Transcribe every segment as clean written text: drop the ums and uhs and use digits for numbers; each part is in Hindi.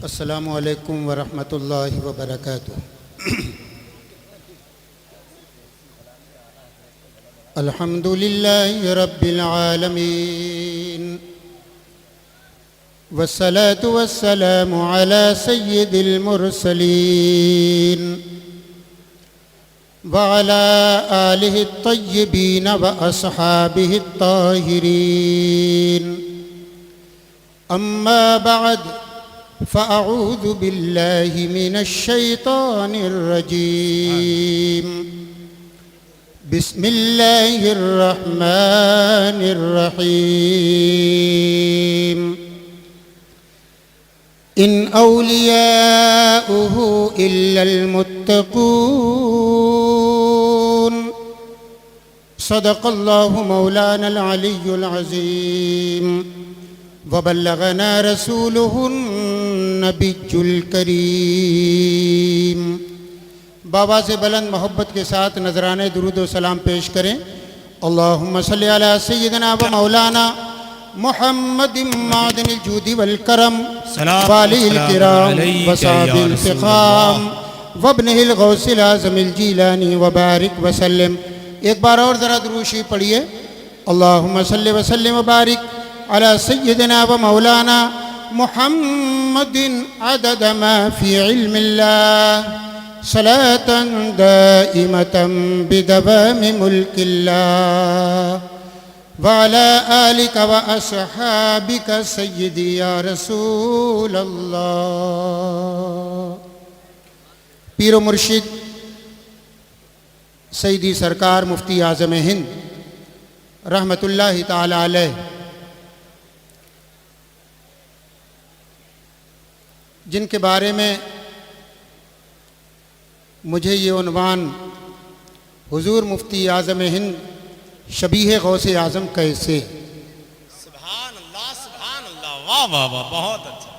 अस्सलामु अलैकुम वरहमतुल्लाहि वबरकातुह। अल्हम्दुलिल्लाहि रब्बिल आलमीन वस्सलातु वस्सलामु अला सय्यिदिल मुरसलीन व अला आलिहि तय्यिबीन व अस्हाबिहि ताहिरीन। अम्मा बअद फ़अऊज़ु बिल्लाहि मिनश शैतानिर रजीम। बिस्मिल्लाहिर रहमानिर रहीम। इन औलियाउहु इल्लल मुत्तक़ून। सदक़ल्लाहु मौलानल अलियुल अज़ीम व बल्लगना रसूलुहुन नबियुल करीम। बाबा से बुलंद मोहब्बत के साथ नजराने दुरूद व सलाम पेश करें। अल्लाहुम्मा सल्लि अला सय्यिदिना व मौलाना मुहम्मदिन मादिनिल जूदि वल करम वालिल किराम व साहिबिल फ़िख़ाम व इब्निल गौसिल आज़मिल जीलानी व बारिक व सल्लिम। एक बार और ज़रा दुरूद शरीफ पढ़िए। अल्लाहुम्मा सल्लि व सल्लिम व बारिक अला सय्यिदिना व मौलाना मुहम्मदिन अदद मा फ़ी इल्मिल्लाह सलातन दाइमतन बिदवामि मुल्किल्लाह व अला आलिका व अस्हाबिका सय्यिदी या रसूल अल्लाह। पीर मुर्शिद सईदी सरकार मुफ्ती आज़म हिंद रहमतुल्लाहि ताला अलैह जिनके बारे में मुझे ये उन्वान हुजूर मुफ्ती आज़म हिंद शबीह गौसे आज़म कैसे। सुभान अल्लाह, वाह वाह वाह, बहुत अच्छा।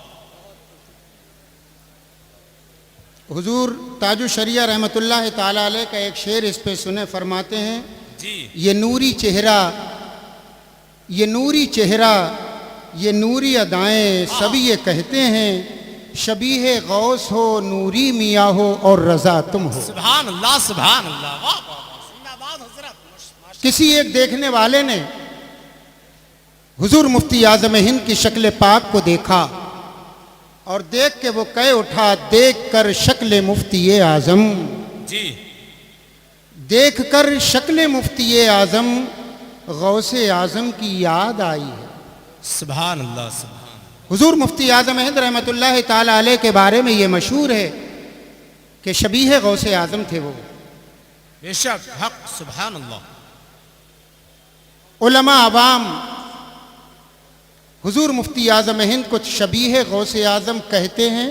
हुजूर ताजु शरिया रहमतुल्लाह ताला अलैह का एक शेर इस पे सुने, फरमाते हैं जी। ये नूरी चेहरा, ये नूरी चेहरा, ये नूरी अदाएं, सभी ये कहते हैं शबीह गौस हो, नूरी मियाँ हो और रज़ा तुम हो। सुभान अल्लाह, वाह वाह, जिंदाबाद हज़रत। किसी एक देखने वाले ने हुजूर मुफ्ती आज़म हिंद की शक्ल पाक को देखा और देख के वो कह उठा, देख कर शक्ल मुफ्ती आज़म, जी, देख कर शक्ल मुफ्ती आज़म गौसे आज़म की याद आई है। सुभान अल्लाह, हुजूर मुफ्ती आज़म हिंद रहमतुल्लाह ताला अलैह के बारे में ये मशहूर है कि शबीह गौसे आज़म थे वो। बेशक हक, सुभान अल्लाह। उलमा अवाम हुजूर मुफ्ती आज़म हिंद कुछ शबीह गौसे आज़म कहते हैं।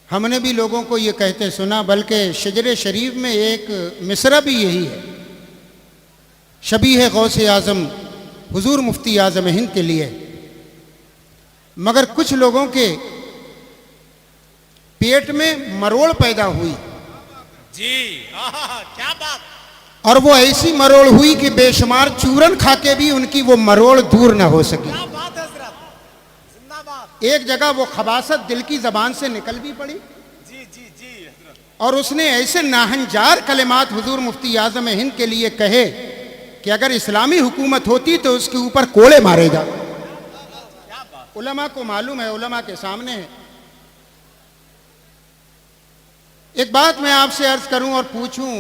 हमने भी लोगों को ये कहते सुना, बल्कि शजरे शरीफ में एक मिसरा भी यही है, शबीह गौसे आज़म हुजूर मुफ्ती आज़म हिंद के लिए। मगर कुछ लोगों के पेट में मरोड़ पैदा हुई जी, क्या बात। और वो ऐसी मरोड़ हुई कि बेशुमार चूरन खा के भी उनकी वो मरोड़ दूर ना हो सकी। क्या बात है हज़रत, जिंदाबाद। एक जगह वो खबासत दिल की जबान से निकल भी पड़ी जी जी जी हज़रत। और उसने ऐसे नाहंजार कलिमात हुजूर मुफ्ती आज़म हिंद के लिए कहे कि अगर इस्लामी हुकूमत होती तो उसके ऊपर कोड़े मारे जा। उलमा को मालूम है, उलमा के सामने है। एक बात मैं आपसे अर्ज करूं और पूछूं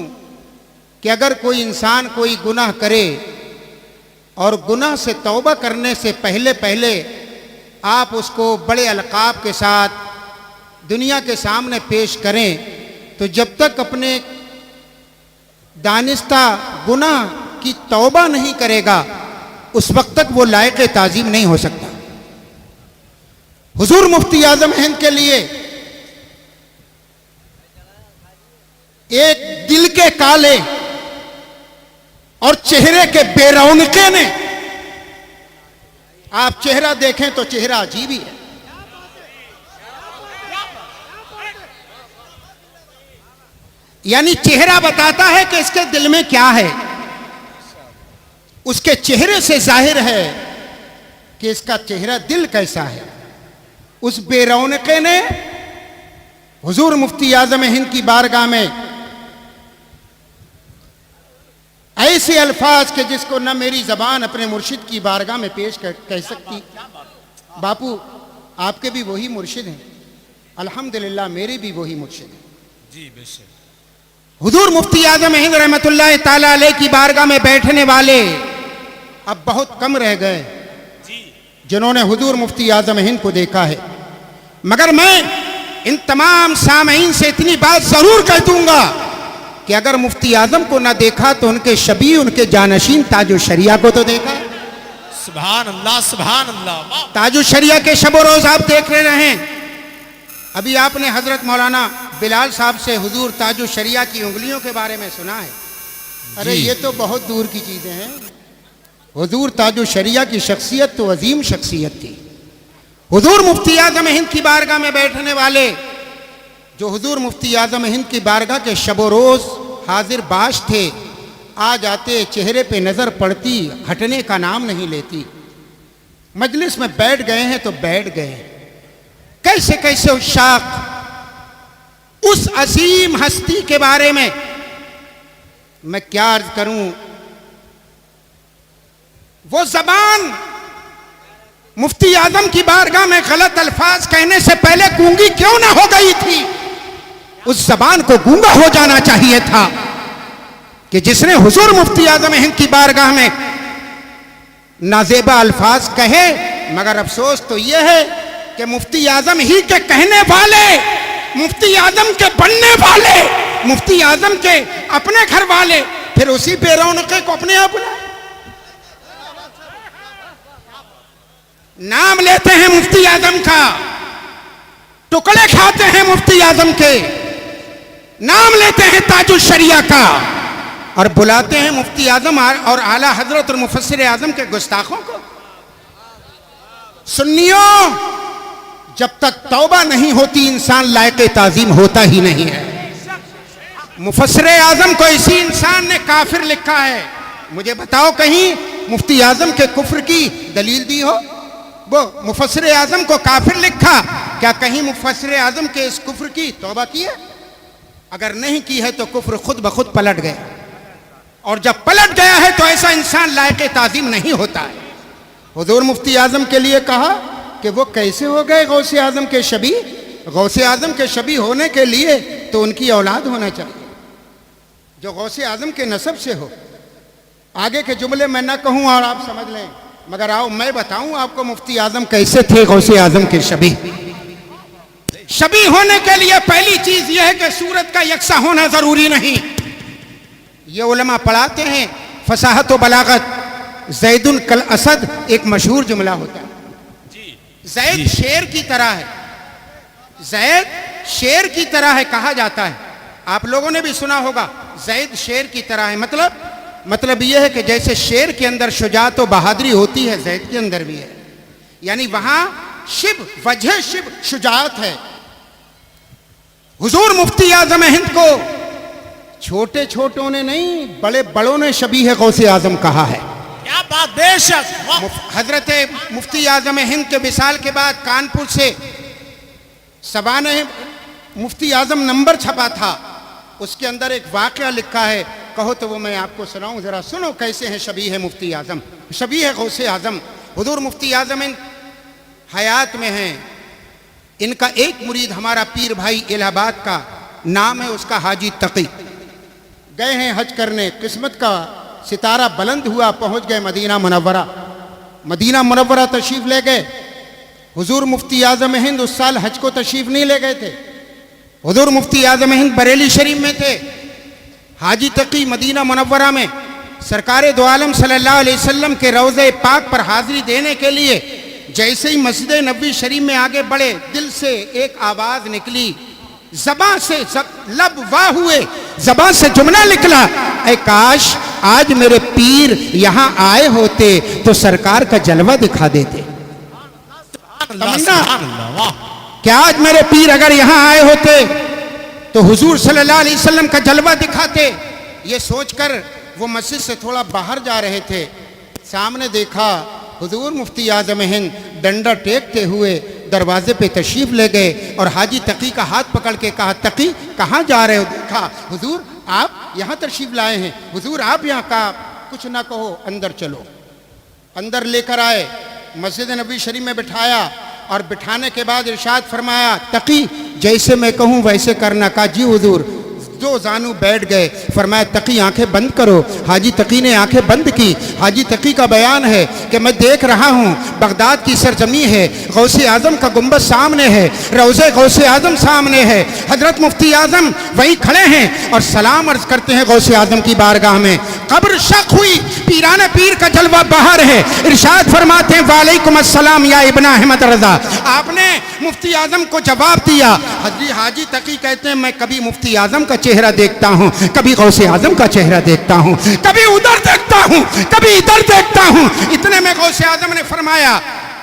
कि अगर कोई इंसान कोई गुनाह करे और गुनाह से तौबा करने से पहले पहले आप उसको बड़े अलकाब के साथ दुनिया के सामने पेश करें, तो जब तक अपने दानिस्ता गुनाह की तौबा नहीं करेगा उस वक्त तक वो लायक ताज़ीम नहीं हो सकता। हुजूर मुफ्ती आज़म हिंद के लिए एक दिल के काले और चेहरे के बेरौनके ने, आप चेहरा देखें तो चेहरा अजीब ही है। यानी चेहरा बताता है कि इसके दिल में क्या है। उसके चेहरे से जाहिर है कि इसका चेहरा दिल कैसा है। उस बेरौनके ने हुजूर मुफ्ती आजम हिंद की बारगाह में ऐसे अल्फाज के जिसको न मेरी जबान अपने मुर्शिद की बारगाह में पेश कह सकती। बापू आपके भी वही मुर्शिद हैं, अल्हम्दुलिल्लाह मेरे भी वही मुर्शिद हैं। जी बेशक। हुजूर मुफ्ती आजम हिंद रहमतुल्लाह ताला अलैह की बारगाह में बैठने वाले अब बहुत कम रह गए जिन्होंने हुजूर मुफ्ती आजम हिंद को देखा है। मगर मैं इन तमाम सामईन से इतनी बात जरूर कह दूंगा कि अगर मुफ्ती आजम को ना देखा तो उनके शबी, उनके जानशीन ताजो शरिया को तो देखा। सुभान अल्लाह, सुभान अल्लाह। वाह। ताजो शरिया के शब रोज आप देख रहे हैं। अभी आपने हजरत मौलाना बिलाल साहब से हुजूर ताजो शरिया की उंगलियों के बारे में सुना है। अरे ये तो बहुत दूर की चीजें हैं। हुजूर ताजो शरिया की शख्सियत तो अजीम शख्सियत थी। हुजूर मुफ्ती आजम हिंद की बारगाह में बैठने वाले जो हुजूर मुफ्ती आजम हिंद की बारगाह के शबो रोज हाजिर बाश थे, आ जाते चेहरे पे नजर पड़ती, हटने का नाम नहीं लेती। मजलिस में बैठ गए हैं तो बैठ गए। कैसे कैसे उशाक उस असीम हस्ती के बारे में मैं क्या अर्ज करूं। वो जबान मुफ्ती आजम की बारगाह में गलत अल्फाज कहने से पहले गूंगी क्यों ना हो गई थी। उस जबान को गूंगा हो जाना चाहिए था कि जिसने हुजूर मुफ्ती आजम हिंद की बारगाह में नाजेबा अल्फाज कहे। मगर अफसोस तो यह है कि मुफ्ती आजम ही के कहने वाले, मुफ्ती आजम के बनने वाले, मुफ्ती आजम के अपने घर वाले फिर उसी बेरौनके को अपने आप बुलाए। नाम लेते हैं मुफ्ती आजम का, टुकड़े खाते हैं मुफ्ती आजम के, नाम लेते हैं ताजुल शरिया का और बुलाते हैं मुफ्ती आजम और आला हजरत और मुफस्सिर आजम के गुस्ताखों को। सुन्नियों, जब तक तौबा नहीं होती इंसान लायक ताजीम होता ही नहीं है। मुफस्सिर आजम को इसी इंसान ने काफिर लिखा है। मुझे बताओ कहीं मुफ्ती आजम के कुफ्र की दलील दी हो। वो मुफस्सिर आजम को काफिर लिखा, क्या कहीं मुफस्सिर आजम के इस कुफ्र की तौबा की है? अगर नहीं की है तो कुफ्र खुद ब खुद पलट गया, और जब पलट गया है तो ऐसा इंसान लायक ताजीम नहीं होता है। हुजूर मुफ्ती आजम के लिए कहा कि वो कैसे हो गए गौसे आजम के शबी। गौसे आजम के शबी होने के लिए तो उनकी औलाद होना चाहिए जो गौसे आजम के नसब से हो। आगे के जुमले मैं ना कहूं और आप समझ लें, मगर आओ मैं बताऊं आपको मुफ्ती आजम कैसे थे गौसे आजम के शबी। शबी होने के लिए पहली चीज यह है कि सूरत का यकसा होना जरूरी नहीं। ये उलमा पढ़ाते हैं फसाहत व बलागत, ज़ैदुन कल असद एक मशहूर जुमला होता है। ज़ैद शेर की तरह है, ज़ैद शेर की तरह है कहा जाता है। आप लोगों ने भी सुना होगा ज़ैद शेर की तरह है। मतलब यह है कि जैसे शेर के अंदर शुजात व बहादुरी होती है, ज़ैद के अंदर भी है। यानी वहां शिब, वजह शिब शुजात है। हुजूर मुफ्ती आजम हिंद को छोटे छोटों ने नहीं, बड़े बड़ों ने शबीह गौसे आजम कहा है। क्या बात, बेशक। हजरत मुफ्ती आजम हिंद के विसाल के बाद कानपुर से सबाने मुफ्ती आजम नंबर छपा था, उसके अंदर एक वाकया लिखा है। कहो तो वो मैं आपको सुनाऊं, जरा सुनो कैसे हैं शबीह मुफ्ती आजम, शबीह गौसे आजम। हुजूर मुफ्ती आजम हिंद हयात में हैं। इनका एक मुरीद हमारा पीर भाई इलाहाबाद का नाम है उसका हाजी तकी। गए हैं हज करने, किस्मत का सितारा बुलंद हुआ, पहुंच गए मदीना मुनव्वरा। मदीना मुनव्वरा तशरीफ ले गए। हुजूर मुफ्ती आजम हिंद उस साल हज को तशरीफ नहीं ले गए थे। हुजूर मुफ्ती आजम हिंद बरेली शरीफ में थे। हाजी तकी मदीना मुनव्वरा में सरकार दो आलम सल्लल्लाहु अलैहि वसल्लम के रोज़े पाक पर हाजिरी देने के लिए जैसे ही मस्जिद नबी शरीफ में आगे बढ़े, दिल से एक आवाज निकली, ज़बान से लब वाह हुए, ज़बान से जुमला निकला, ऐ काश आज मेरे पीर यहाँ आए होते तो सरकार का जलवा दिखा देते। क्या आज मेरे पीर अगर यहाँ आए होते तो हुजूर सल्लल्लाहु अलैहि वसल्लम का जलवा दिखाते। ये सोचकर वो मस्जिद से थोड़ा बाहर जा रहे थे, सामने देखा हुजूर मुफ्ती आजम हिंद डंडा टेकते हुए दरवाजे पे तशरीफ़ ले गए और हाजी तकी का हाथ पकड़ के कहा, तकी कहाँ जा रहे हो? देखा हुजूर आप यहाँ तशरीफ़ लाए हैं, हुजूर आप यहाँ, कहा कुछ ना कहो अंदर चलो। अंदर लेकर आए, मस्जिद नबी शरीफ में बिठाया और बिठाने के बाद इरशाद फरमाया, तकी जैसे मैं कहूँ वैसे करना। कहा जी हुजूर। दो जानू बैठ गए। फरमाया तकी आंखें बंद करो। हाजी तकी ने आंखें बंद की। हाजी तकी का बयान है कि मैं देख रहा हूँ बगदाद की सरजमी है, गौसे आजम का गुंबद सामने है, रोज़े गौसे आजम सामने है, हजरत मुफ्ती आजम वहीं खड़े हैं और सलाम अर्ज करते हैं गौसे आजम की बारगाह में। कब्र शक हुई, पीराने पीर का जलवा बाहर है। इरशाद फरमाते हैं वालेकुम अस्सलाम या इब्न अहमद रजा। आपने मुफ्ती आजम को जवाब दिया। हाजी तकी कहते हैं मैं कभी मुफ्ती आजम का चेहरा देखता हूँ, कभी गौसे आजम का चेहरा देखता हूँ, कभी उधर देखता हूँ, कभी इधर देखता हूँ। इतने में गौसे आजम ने फरमाया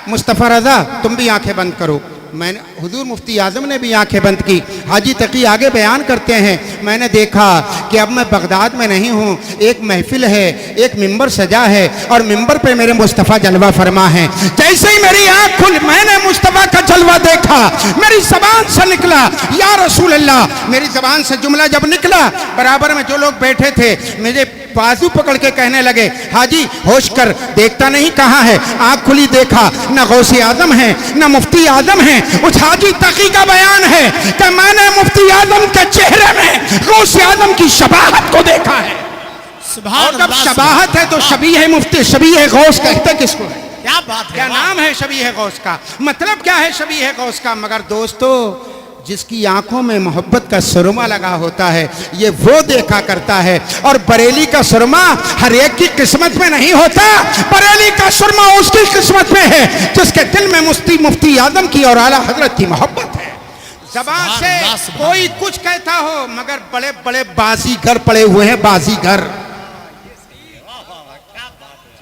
मुस्तफ़ा रजा तुम भी आंखें बंद करो। मैंने हुजूर मुफ्ती आजम ने भी आंखें बंद की। हाजी तकी आगे बयान करते हैं मैंने देखा कि अब मैं बगदाद में नहीं हूँ, एक महफिल है, एक मिंबर सजा है और मिंबर पे मेरे मुस्तफ़ा जलवा फरमा है। जैसे ही मेरी आँख खुली मैंने मुस्तफ़ा का जलवा देखा, मेरी ज़बान से निकला या रसूल अल्लाह। मेरी ज़बान से जुमला जब निकला बराबर में जो लोग बैठे थे मेरे बाजू पकड़ के कहने लगे हाजी होश कर, देखता नहीं कहाँ है? आँख खुली देखा, न गौसे आजम है न मुफ्ती आजम है। उस हाजी तकी का बयान है कि मैंने मुफ्ती आजम के चेहरे में गौसे आजम की शबाहत को देखा है। और जब शबाहत है तो शबीह मुफ्ती, शबीह गौस कहते किसको है? क्या बात है, क्या नाम है शबीह गौस का? मतलब क्या है शबीह गौस का? मगर दोस्तों जिसकी आंखों में मोहब्बत का सुरमा लगा होता है ये वो देखा करता है। और बरेली का सुरमा हर एक की किस्मत में नहीं होता, बरेली का सुरमा उसकी किस्मत में है जिसके दिल में मुफ्ती आजम की और आला हजरत की मोहब्बत है। ज़बान से कोई कुछ कहता हो मगर बड़े बड़े बाजीगर पड़े हुए हैं, बाजीगर,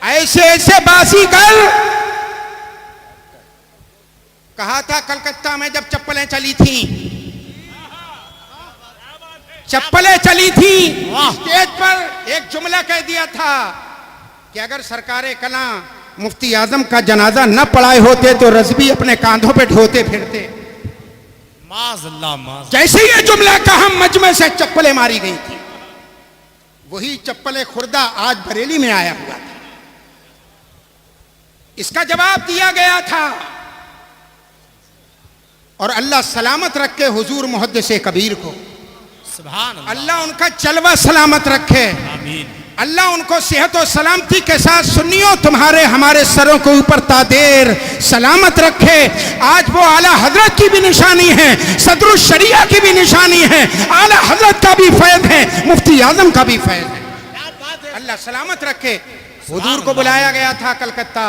ऐसे ऐसे बाजीगर। कहा था कलकत्ता में जब चप्पलें चली थी, चप्पलें चली थी, स्टेज पर एक जुमला कह दिया था कि अगर सरकारे कला मुफ्ती आजम का जनाजा न पढ़ाए होते तो रज़वी अपने कांधों पे ढोते फिरते। जैसे ये जुमला कहा मजमे से चप्पलें मारी गई थी। वही चप्पलें खुर्दा आज बरेली में आया हुआ था। इसका जवाब दिया गया था और अल्लाह सलामत रखे हुजूर मुहद्दिस कबीर को, अल्लाह उनका जलवा सलामत रखे, अल्लाह उनको सेहत और सलामती के साथ सुन्नियों तुम्हारे हमारे सरों के ऊपर तादेर सलामत रखे। आज वो आला हजरत की भी निशानी है, सदरुल शरिया की भी निशानी है, आला हजरत का भी फैज़ है, मुफ्ती आजम का भी फैज़ है। अल्लाह सलामत रखे। हुजूर को बुलाया गया था कलकत्ता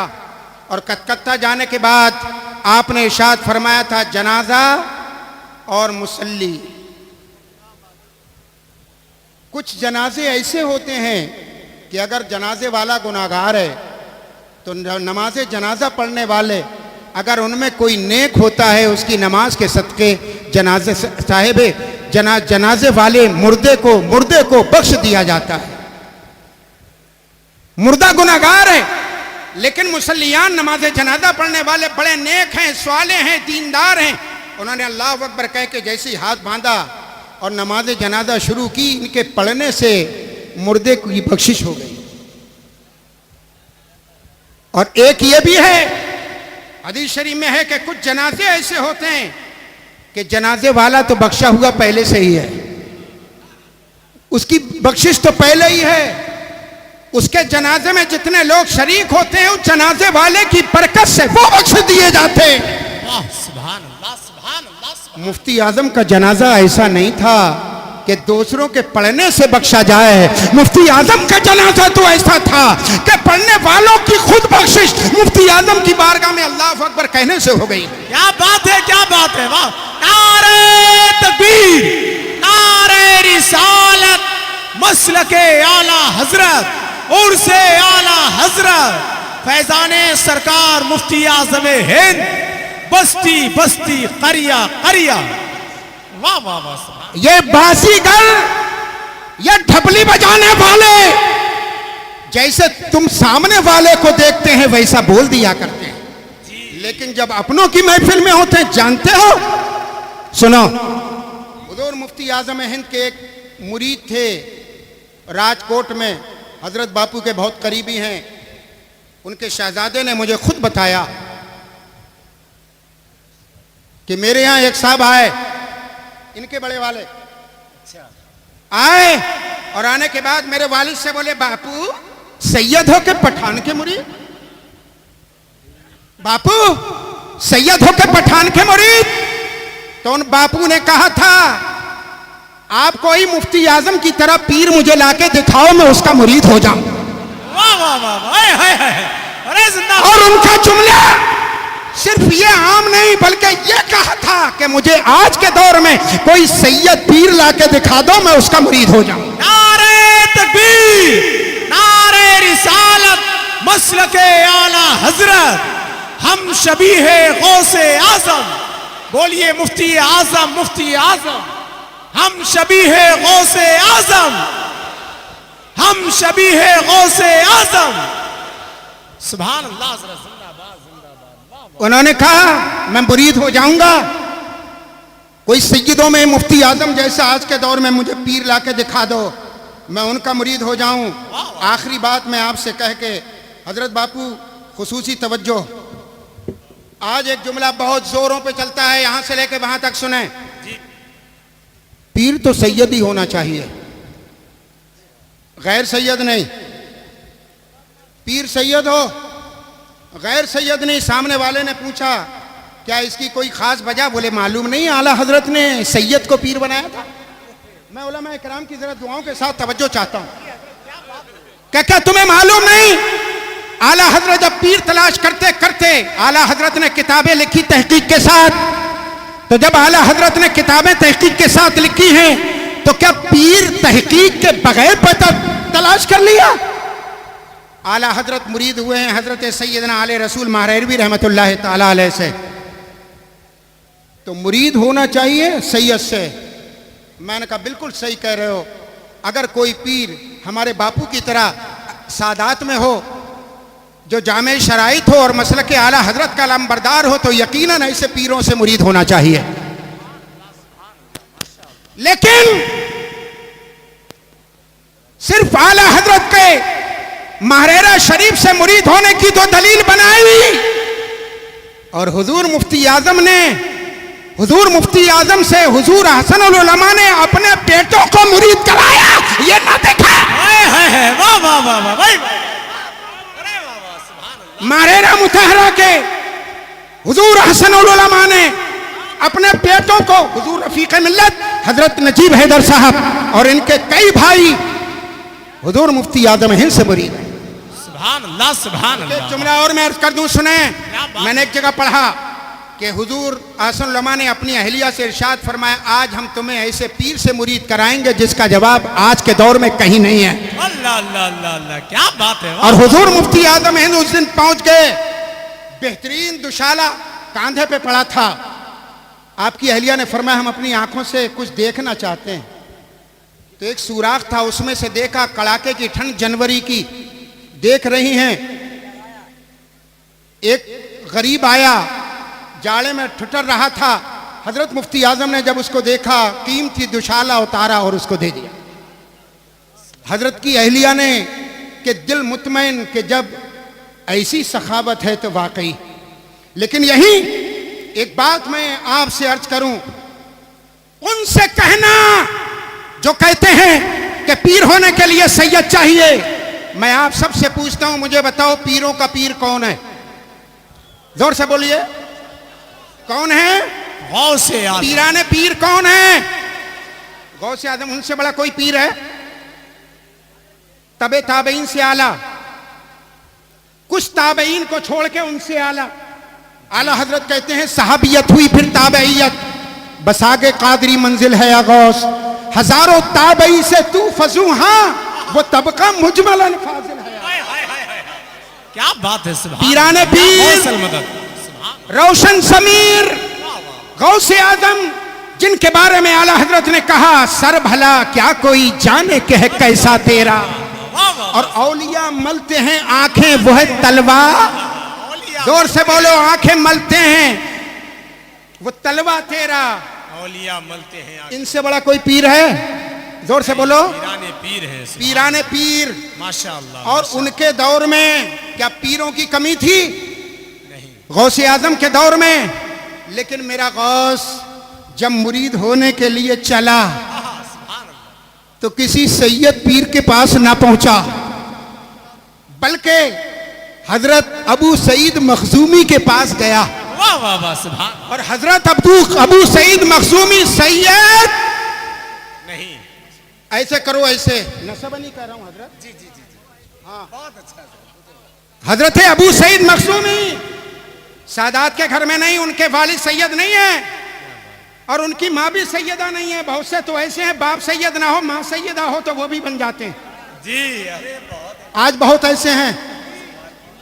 और कलकत्ता जाने के बाद आपने इरशाद फरमाया था जनाजा और मुसल्ली। कुछ जनाजे ऐसे होते हैं कि अगर जनाजे वाला गुनाहगार है तो नमाज जनाजा पढ़ने वाले अगर उनमें कोई नेक होता है उसकी नमाज के सदके जनाजे साहिब जनाजे वाले मुर्दे को बख्श दिया जाता है। मुर्दा गुनाहगार है लेकिन मुसल्लियान नमाज जनाजा पढ़ने वाले बड़े नेक हैं, स्वाले हैं, दीनदार हैं। उन्होंने अल्लाह अकबर कह के जैसे ही हाथ बांधा और नमाज जनाजा शुरू की, इनके पढ़ने से मुर्दे की बख्शिश हो गई। और एक ये भी है हदीस शरीफ में है कि कुछ जनाजे ऐसे होते हैं कि जनाजे वाला तो बख्शा हुआ पहले से ही है, उसकी बख्शिश तो पहले ही है। उसके जनाजे में जितने लोग शरीक होते हैं उस जनाजे वाले की बरकत से वो बख्श दिए जाते हैं। मुफ्ती आजम का जनाजा ऐसा नहीं था कि दूसरों के पढ़ने से बख्शा जाए। मुफ्ती आजम का जनाजा तो ऐसा था कि पढ़ने वालों की खुद बख्शिश मुफ्ती आजम की बारगाह में अल्लाह अकबर कहने से हो गई। क्या बात है, क्या बात है, वाह! नारे तकबीर, नारे रिसालत, मसलके आला हजरत, उर्से आला हजरत, फैजाने सरकार मुफ्ती आज़म हिंद, बस्ती बस्ती करिया करिया। वाह वाह वाह! ये बाजीगर, ये ढपली बजाने वाले जैसे तुम सामने वाले को देखते हैं वैसा बोल दिया करते हैं, लेकिन जब अपनों की महफिल में होते हैं, जानते हो, सुनो, हुजूर मुफ्ती आजम हिंद के एक मुरीद थे राजकोट में, हजरत बापू के बहुत करीबी हैं। उनके शहजादे ने मुझे खुद बताया कि मेरे यहाँ एक साहब आए, इनके बड़े वाले आए, और आने के बाद मेरे वालिद से बोले, बापू सैयद हो के पठान के मुरीद, बापू सैयद हो के पठान के मुरीद। तो उन बापू ने कहा था, आप कोई मुफ्ती आजम की तरह पीर मुझे लाके दिखाओ, मैं उसका मुरीद हो जाऊं। वाह वाह वाह वाह, अरे जिंदा। और उनका जुमला सिर्फ ये आम नहीं, बल्कि ये कहा था कि मुझे आज के दौर में कोई सैयद पीर लाके दिखा दो, मैं उसका मुरीद हो जाऊं। नारे तकबीर, नारे रिसालत, मसलके आला हजरत, हम शबीहे गौसे आजम। बोलिए मुफ्ती आजम, मुफ्ती आजम, हम शबीहे गौसे आजम, हम शबीहे गौसे आजम। सुभान अल्लाह, जिंदाबाद जिंदाबाद। उन्होंने कहा मैं मुरीद हो जाऊंगा, कोई सैयदों में मुफ्ती आजम जैसा आज के दौर में मुझे पीर लाके दिखा दो, मैं उनका मुरीद हो जाऊं। आखिरी बात मैं आपसे कह के, हजरत बापू खुसूसी तवज्जो, आज एक जुमला बहुत जोरों पे चलता है, यहां से लेके वहां तक सुने। पीर तो सैयद ही होना चाहिए, गैर सैयद नहीं। पीर सैयद हो, गैर सैयद नहीं। सामने वाले ने पूछा क्या इसकी कोई खास वजह? बोले मालूम नहीं, आला हजरत ने सैयद को पीर बनाया था। मैं उलमा किराम की जरा दुआओं के साथ तवज्जो चाहता हूं। क्या तुम्हें मालूम नहीं, आला हजरत जब पीर तलाश करते करते आला हजरत ने किताबें लिखी तहकीक के साथ, तो जब आला हजरत ने किताबें तहकीक के साथ लिखी हैं, तो क्या पीर तहकीक के बगैर पता तलाश कर लिया? आला हजरत मुरीद हुए हैं हजरत सैयदना आले रसूल महरवी रहमतुल्लाह ताला अलैह से, तो मुरीद होना चाहिए सैयद से। मैंने कहा बिल्कुल सही कह रहे हो, अगर कोई पीर हमारे बापू की तरह सादात में हो, जो जामे शराइत हो और मसलक के आला हजरत का लंबरदार हो, तो यकीनन ऐसे पीरों से मुरीद होना चाहिए। लेकिन सिर्फ आला हजरत के महरेरा शरीफ से मुरीद होने की तो दलील बनाई, और हुजूर मुफ्ती आजम ने, हुजूर मुफ्ती आजम से हुजूर हसनुल उलमा ने अपने बेटों को मुरीद कराया, ये ना देखा? वाह वाह वाह वाह वाह, महरेरा मुतहरा के हुजूर हसनुल उलमा ने अपने बेटों को, हुजूर रफीक मिल्लत हजरत नजीब हैदर साहब और इनके कई भाई हुजूर मुफ्ती आजम हिंद से मुरीद हैं। सुभान अल्लाह, सुभान अल्लाह। एक जुमला और मैं अर्ज कर दूं, सुने। मैंने एक जगह पढ़ा कि हुजूर आसन उलमा ने अपनी अहलिया से इरशाद फरमाया, आज हम तुम्हें ऐसे पीर से मुरीद कराएंगे जिसका जवाब आज के दौर में कहीं नहीं है। अल्लाह अल्लाह अल्लाह अल्लाह, क्या बात है। और हुजूर मुफ्ती आजम हिंद उस दिन पहुंच गए, बेहतरीन दुशाला कांधे पे पड़ा था। आपकी अहलिया ने फरमाया हम अपनी आंखों से कुछ देखना चाहते हैं, तो एक सुराख था, उसमें से देखा, कड़ाके की ठंड जनवरी की देख रही हैं। एक गरीब आया, जाड़े में ठुठर रहा था। हजरत मुफ्ती आजम ने जब उसको देखा, कीमती दुशाला उतारा और उसको दे दिया। हजरत की अहलिया ने कि दिल मुतमईन कि जब ऐसी सखावत है तो वाकई। लेकिन यही एक बात मैं आपसे अर्ज करूं, उनसे कहना जो कहते हैं कि पीर होने के लिए सैयद चाहिए। मैं आप सबसे पूछता हूं, मुझे बताओ पीरों का पीर कौन है? जोर से बोलिए, कौन है? गौसे आजम। पीराने पीर कौन है? गौसे आजम। उनसे बड़ा कोई पीर है? तबे ताबईन से आला, कुछ ताबईन को छोड़ के उनसे आला। आला हजरत कहते हैं सहाबियत हुई फिर ताबईयत, बसागे कादरी मंजिल है या गौस, हजारों ताबई से तू फजू, हाँ वो तबका मुजमलन फाजिल है। क्या बात है। पीराने पीर, रोशन समीर, गौसे आजम, जिनके बारे में आला हजरत ने कहा सर भला क्या कोई जाने के है कैसा तेरा, और औलिया मलते हैं आंखें वो है तलवा, जोर से बोलो, आंखें मलते हैं वो तलवा तेरा, औलिया मलते हैं आंखें। इनसे बड़ा कोई पीर है? जोर से बोलो, पीराने पीर हैं, पीराने पीर। माशाअल्लाह। और उनके दौर में क्या पीरों की कमी थी? नहीं। गौसे आजम के दौर में। लेकिन मेरा गौस जब मुरीद होने के लिए चला तो किसी सैयद पीर के पास ना पहुंचा, बल्कि हजरत अबू सईद मखजूमी के पास गया। वाह वाह वाह, सुभान। और हजरत अबू सईद मखजूमी सैयद नहीं, ऐसे करो, ऐसे नसब नहीं कर रहा हूं हजरत। जी जी जी जी, हाँ, बहुत अच्छा। हजरत अबू सईद मखजूमी सादात के घर में नहीं, उनके वालिद सैयद नहीं है और उनकी माँ भी सैयदा नहीं है। बहुत से तो ऐसे हैं बाप सैयद ना हो माँ सैयदा हो तो वो भी बन जाते हैं जी। अरे बहुत, आज बहुत ऐसे हैं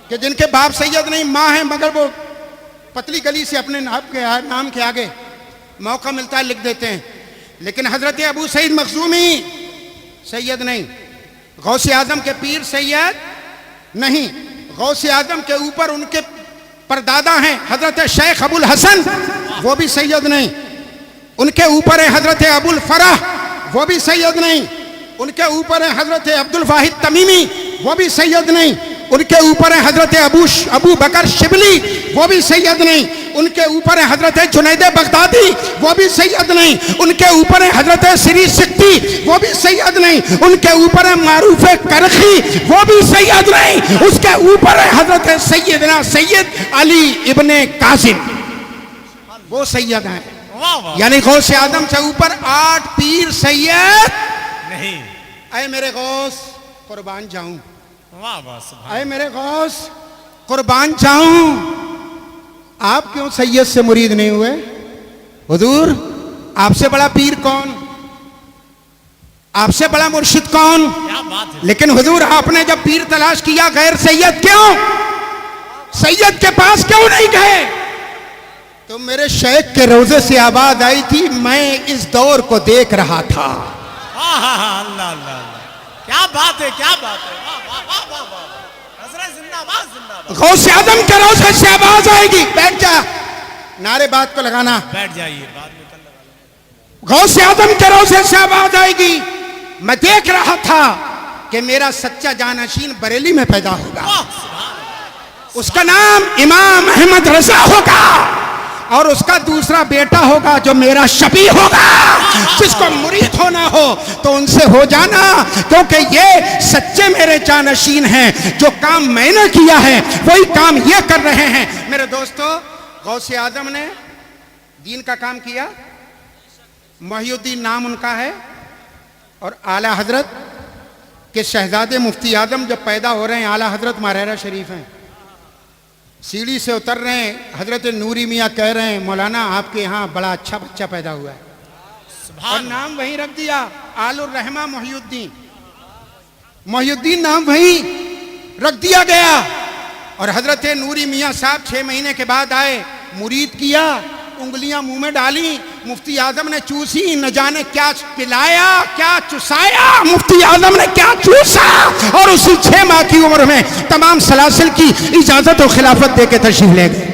कि जिनके बाप सैयद नहीं, माँ है, मगर वो पतली गली से अपने नाम के आगे मौका मिलता है लिख देते हैं। लेकिन हजरत अबू सईद मखजूमी सैयद नहीं, गौसे आजम के पीर सैयद नहीं। गौसे आजम के ऊपर उनके परदादा हैं हजरत शेख अबुल हसन, वो भी सैयद नहीं। उनके ऊपर है हजरत अबुल फराह, वो भी सैयद नहीं। उनके ऊपर है हजरत अब्दुल वाहिद तमीमी, वो भी सैयद नहीं। उनके ऊपर है हजरत अबू बकर शिबली, वो भी सैयद नहीं। उनके ऊपर है हजरत जुनैद बगदादी, वो भी सैयद नहीं। उनके ऊपर है हजरत सिरी सिक्ती, वो भी सैयद नहीं। उनके ऊपर है मारूफ करखी, वो भी सैयद नहीं। उसके ऊपर है हजरत सैयदना सैयद अली इब्ने कासिम, वो सैयद हैं। यानी गौसे आदम से ऊपर 8 पीर सैयद नहीं। ऐ मेरे गौस कुर्बान जाऊं, वाह वाह, सुभान। ऐ मेरे गौस कुर्बान जाऊं। आप क्यों सैयद से मुरीद नहीं हुए? हुजूर, आपसे बड़ा पीर कौन, आपसे बड़ा मुर्शिद कौन? क्या बात है। लेकिन हुजूर, आपने जब पीर तलाश किया गैर सैयद, क्यों सैयद के पास क्यों नहीं गए? तो मेरे शेख के रोजे से आवाज आई थी, मैं इस दौर को देख रहा था। अल्लाह अल्लाह अल्लाह, क्या बात है, क्या बात है। वाह वाह वाह वाह वाह, हजरत जिंदाबाद जिंदाबाद। गौसे आदम के रोजे से आवाज आएगी, बैठ जा, नारे बात को लगाना, बैठ जाइए, बाद में कल लगा। गौसे आदम के रोजे से आवाज आएगी, मैं देख रहा था कि मेरा सच्चा जानशीन बरेली में पैदा होगा, उसका नाम इमाम अहमद रजा होगा और उसका दूसरा बेटा होगा जो मेरा शफी होगा। जिसको मुरीद होना हो तो उनसे हो जाना, क्योंकि ये सच्चे मेरे जानशीन हैं। जो काम मैंने किया है वही काम ये कर रहे हैं। मेरे दोस्तों, गौसे आजम ने दीन का काम किया, मोहिउद्दीन नाम उनका है, और आला हजरत के शहजादे मुफ्ती आजम जब पैदा हो रहे हैं, आला हजरत मारहरा शरीफ हैं, सीढ़ी से उतर रहे हैं, हजरत नूरी मियाँ कह रहे हैं, मौलाना आपके यहाँ बड़ा अच्छा बच्चा पैदा हुआ है, और नाम वही रख दिया, आलुर रहमा मोहिउद्दीन। मोहिउद्दीन नाम वही रख दिया गया। और हजरत नूरी मियाँ साहब 6 महीने के बाद आए, मुरीद किया, उंगलियां मुंह में डाली, मुफ्ती आजम ने चूसी, न जाने क्या पिलाया क्या चुसाया, मुफ्ती आजम ने क्या चूसा, और उसी 6 माह की उम्र में तमाम सलासिल की इजाजत और खिलाफत देके तशरीफ ले गए।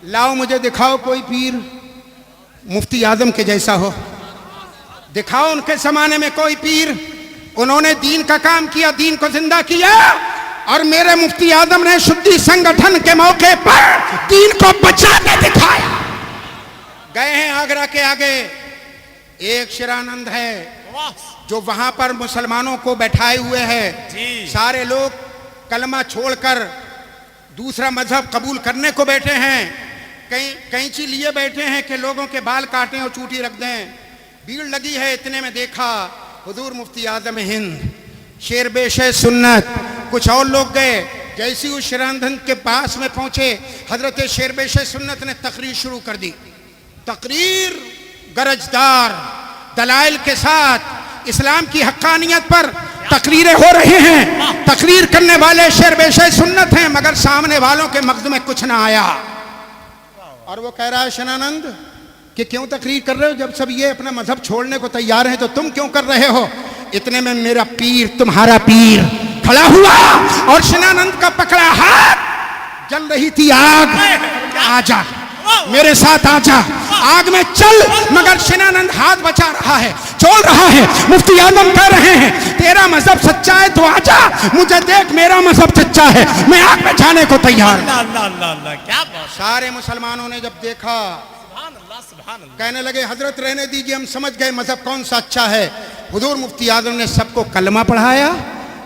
लाओ मुझे दिखाओ कोई पीर मुफ्ती आजम के जैसा हो, दिखाओ उनके जमाने में कोई पीर। उन्होंने दीन का काम किया, दीन को जिंदा किया, और मेरे मुफ्ती आजम ने शुद्धि संगठन के मौके पर दीन को बचा के दिखाया। गए हैं आगरा के आगे, एक शिरानंद है जो वहां पर मुसलमानों को बैठाए हुए है। सारे लोग कलमा छोड़कर दूसरा मजहब कबूल करने को बैठे हैं, कैंची लिए बैठे हैं कि लोगों के बाल काटें और चूटी रख दें। भीड़ लगी है, इतने में देखा हुजूर मुफ्ती आजम हिंद शेरबेशे सुन्नत, कुछ और लोग गए। जैसी उस शिरानंद के पास में पहुंचे, हजरत शेरबेशे सुन्नत ने तकरीर शुरू कर दी। तकरीर गरजदार दलाइल के साथ इस्लाम की हक्कानियत पर तकरीरें हो रही हैं। तकरीर करने वाले शेरबेशे सुन्नत हैं, मगर सामने वालों के मगज में कुछ ना आया। और वो कह रहा है शिरानंद कि क्यों तकरीर कर रहे हो, जब सब ये अपना मजहब छोड़ने को तैयार हैं तो तुम क्यों कर रहे हो? इतने में मेरा पीर, तुम्हारा पीर खड़ा हुआ और शिनानंद का पकड़ा हाथ जल रही थी आग, आजा मेरे साथ आजा, आग में चल। मगर शिनानंद हाथ बचा रहा है, छोड़ रहा है। मुफ्ती आजम कह रहे हैं तेरा मजहब सच्चा है तो आजा, मुझे देख मेरा मजहब सच्चा है, मैं आग में जाने को तैयार। क्या बात। सारे मुसलमानों ने जब देखा कहने लगे हजरत रहने दीजिए, हम समझ गए मजहब कौन सा अच्छा है। हुजूर मुफ्ती आजम ने सबको कलमा पढ़ाया,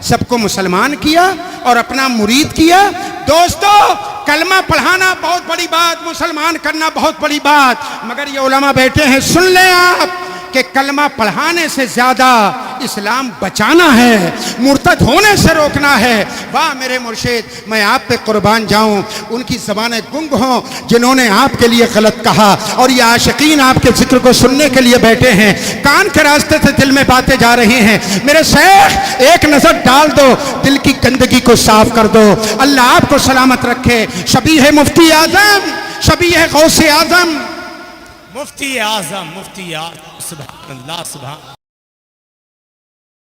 सबको मुसलमान किया और अपना मुरीद किया। दोस्तों, कलमा पढ़ाना बहुत बड़ी बात, मुसलमान करना बहुत बड़ी बात, मगर ये उलमा बैठे हैं, सुन लें आप कि कलमा पढ़ाने से ज्यादा इस्लाम बचाना है, मुर्तद होने से रोकना है। वाह मेरे मुर्शिद, मैं आप पे कुर्बान जाऊं, उनकी ज़बानें गुंग हों जिन्होंने आपके लिए गलत कहा, और ये आशिकीन आपके जिक्र को सुनने के लिए बैठे हैं, कान के रास्ते से दिल में बातें जा रही हैं। मेरे शेख, एक नजर डाल दो, दिल की गंदगी को साफ कर दो। अल्लाह आपको सलामत रखे। शबी है मुफ्ती आजम, शबी है गौसे आजम, मुफ्ती आजम, मुफ्ती आजम, सुभान अल्लाह, सुभान।